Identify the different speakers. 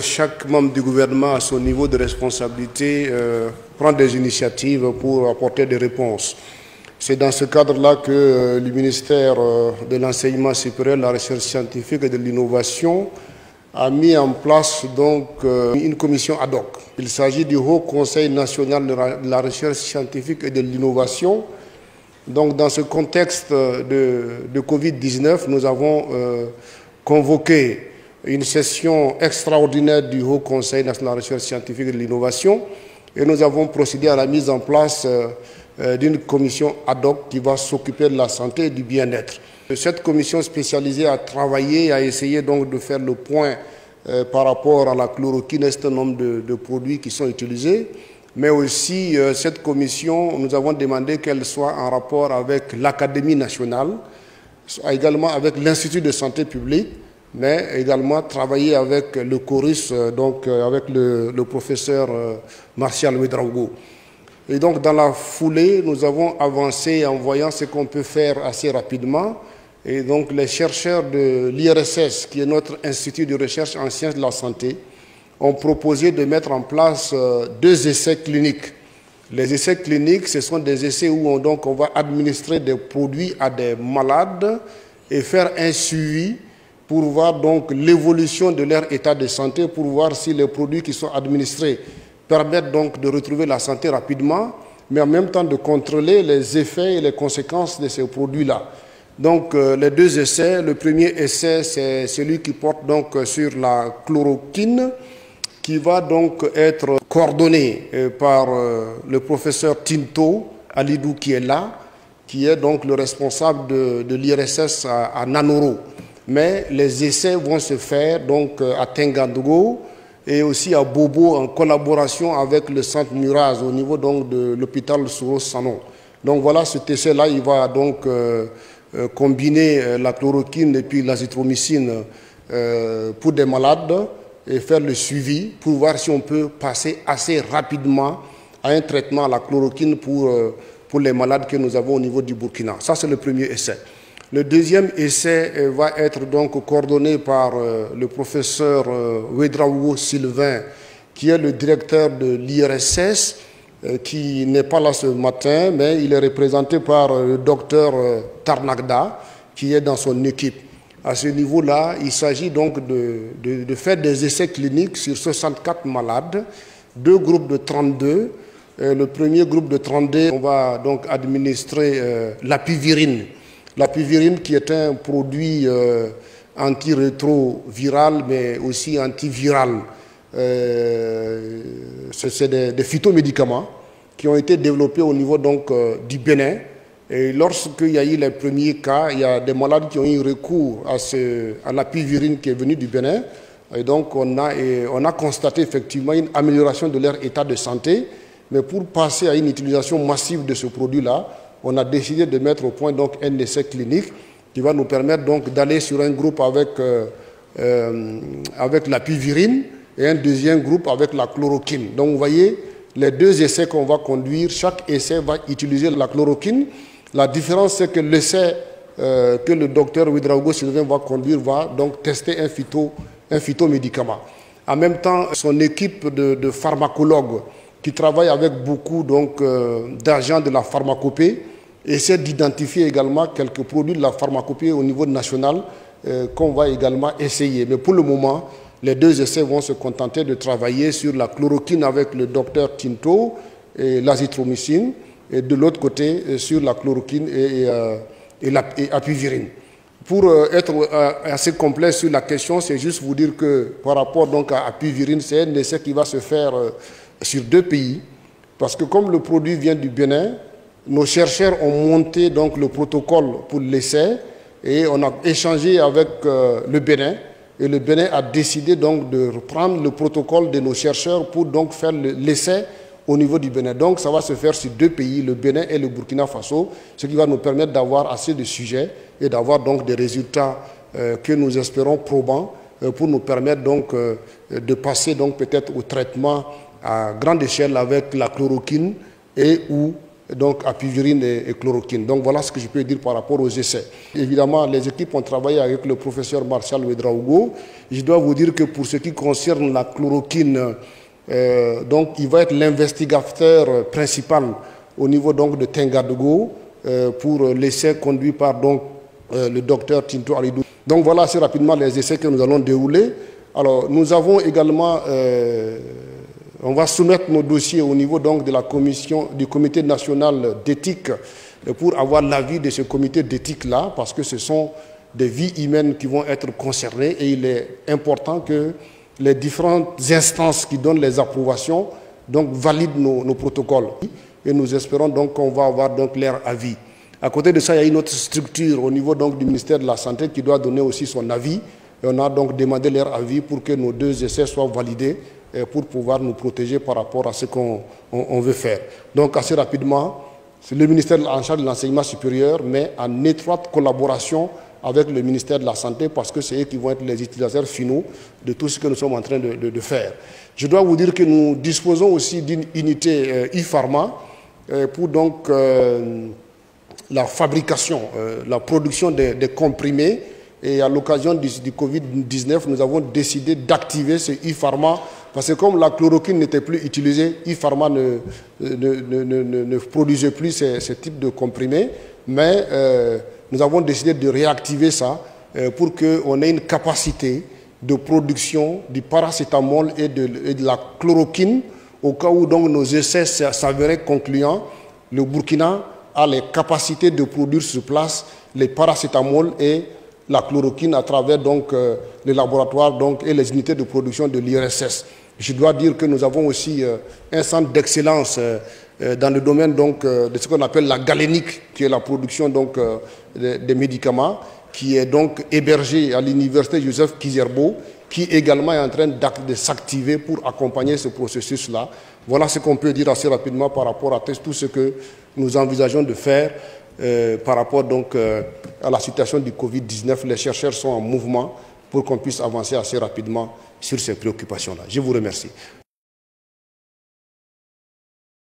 Speaker 1: chaque membre du gouvernement à son niveau de responsabilité prend des initiatives pour apporter des réponses. C'est dans ce cadre-là que le ministère de l'Enseignement supérieur, de la Recherche scientifique et de l'Innovation a mis en place donc une commission ad hoc. Il s'agit du Haut Conseil national de la recherche scientifique et de l'innovation. Donc dans ce contexte de Covid-19, nous avons convoqué une session extraordinaire du Haut Conseil national de la recherche scientifique et de l'innovation et nous avons procédé à la mise en place d'une commission ad hoc qui va s'occuper de la santé et du bien-être. Cette commission spécialisée a travaillé, a essayé donc de faire le point par rapport à la chloroquine et un certain nombre de produits qui sont utilisés. Mais aussi, cette commission, nous avons demandé qu'elle soit en rapport avec l'Académie nationale, également avec l'Institut de santé publique, mais également travailler avec le CORUS, donc avec le professeur Martial Ouedraogo. Et donc, dans la foulée, nous avons avancé en voyant ce qu'on peut faire assez rapidement. Et donc, les chercheurs de l'IRSS, qui est notre institut de recherche en sciences de la santé, ont proposé de mettre en place 2 essais cliniques. Les essais cliniques, ce sont des essais où on va administrer des produits à des malades et faire un suivi pour voir donc l'évolution de leur état de santé, pour voir si les produits qui sont administrés permettent donc de retrouver la santé rapidement, mais en même temps de contrôler les effets et les conséquences de ces produits-là. Donc les 2 essais, le premier essai c'est celui qui porte donc sur la chloroquine, qui va donc être coordonné par le professeur Tinto Alidou qui est là, qui est donc le responsable de l'IRSS à Nanoro. Mais les essais vont se faire donc à Tengandogo et aussi à Bobo en collaboration avec le centre Muraz au niveau donc de l'hôpital Souros-Sanon. Donc voilà, cet essai-là, il va donc combiner la chloroquine et puis l'azithromycine pour des malades et faire le suivi pour voir si on peut passer assez rapidement à un traitement à la chloroquine pour les malades que nous avons au niveau du Burkina. Ça, c'est le premier essai. Le deuxième essai va être donc coordonné par le professeur Ouedraogo Sylvain, qui est le directeur de l'IRSS, qui n'est pas là ce matin, mais il est représenté par le docteur Tarnagda, qui est dans son équipe. À ce niveau-là, il s'agit donc de faire des essais cliniques sur 64 malades, 2 groupes de 32. Le premier groupe de 32, on va donc administrer l'apivirine. L'apivirine qui est un produit antirétroviral, mais aussi antiviral. C'est des phytomédicaments qui ont été développés au niveau donc, du Bénin. Et lorsqu'il y a eu les premiers cas, il y a des malades qui ont eu recours à l'apivirine qui est venue du Bénin. Et donc, on a constaté effectivement une amélioration de leur état de santé. Mais pour passer à une utilisation massive de ce produit-là, on a décidé de mettre au point donc, un essai clinique qui va nous permettre donc, d'aller sur un groupe avec l'apivirine et un deuxième groupe avec la chloroquine. Donc, vous voyez, les 2 essais qu'on va conduire, chaque essai va utiliser la chloroquine. La différence, c'est que l'essai que le docteur Ouedraogo Sylvain va conduire va donc tester un phytomédicament. En même temps, son équipe de pharmacologues qui travaille avec beaucoup d'agents de la pharmacopée essaie d'identifier également quelques produits de la pharmacopée au niveau national qu'on va également essayer. Mais pour le moment, les 2 essais vont se contenter de travailler sur la chloroquine avec le docteur Tinto et l'azithromycine, et de l'autre côté sur la chloroquine et l'apivirine. Pour être assez complet sur la question, c'est juste vous dire que par rapport donc à apivirine, c'est un essai qui va se faire sur 2 pays, parce que comme le produit vient du Bénin, nos chercheurs ont monté donc le protocole pour l'essai et on a échangé avec le Bénin, et le Bénin a décidé donc de reprendre le protocole de nos chercheurs pour donc faire l'essai au niveau du Bénin. Donc ça va se faire sur 2 pays, le Bénin et le Burkina Faso, ce qui va nous permettre d'avoir assez de sujets et d'avoir donc des résultats que nous espérons probants pour nous permettre donc de passer donc peut-être au traitement à grande échelle avec la chloroquine et ou donc apivurine et chloroquine. Donc voilà ce que je peux dire par rapport aux essais. Évidemment, les équipes ont travaillé avec le professeur Martial Ouedraogo. Je dois vous dire que pour ce qui concerne la chloroquine, donc il va être l'investigateur principal au niveau donc de Tengadogo pour l'essai conduit par donc le docteur Tinto Alidou. Donc voilà assez rapidement les essais que nous allons dérouler. Alors nous avons également, on va soumettre nos dossiers au niveau donc de la commission, du comité national d'éthique pour avoir l'avis de ce comité d'éthique-là, parce que ce sont des vies humaines qui vont être concernées et il est important que les différentes instances qui donnent les approbations donc valident nos protocoles. Et nous espérons donc qu'on va avoir donc leur avis. À côté de ça, il y a une autre structure au niveau donc du ministère de la Santé qui doit donner aussi son avis. Et on a donc demandé leur avis pour que nos 2 essais soient validés pour pouvoir nous protéger par rapport à ce qu'on veut faire. Donc assez rapidement, c'est le ministère en charge de l'enseignement supérieur, mais en étroite collaboration avec le ministère de la Santé, parce que c'est eux qui vont être les utilisateurs finaux de tout ce que nous sommes en train de faire. Je dois vous dire que nous disposons aussi d'une unité e-pharma pour donc la fabrication, la production des comprimés. Et à l'occasion du Covid-19, nous avons décidé d'activer ce e-pharma parce que comme la chloroquine n'était plus utilisée, e-pharma ne produisait plus ce type de comprimés. Mais nous avons décidé de réactiver ça pour qu'on ait une capacité de production du paracétamol et de la chloroquine au cas où donc nos essais s'avéraient concluants. Le Burkina a les capacités de produire sur place les paracétamol et la chloroquine à travers donc les laboratoires donc, et les unités de production de l'IRSS. Je dois dire que nous avons aussi un centre d'excellence dans le domaine donc, de ce qu'on appelle la galénique, qui est la production donc, des médicaments, qui est donc hébergé à l'université Joseph Kizerbo, qui également est en train de s'activer pour accompagner ce processus-là. Voilà ce qu'on peut dire assez rapidement par rapport à tout ce que nous envisageons de faire par rapport donc, à la situation du Covid-19. Les chercheurs sont en mouvement pour qu'on puisse avancer assez rapidement sur ces préoccupations-là. Je vous remercie.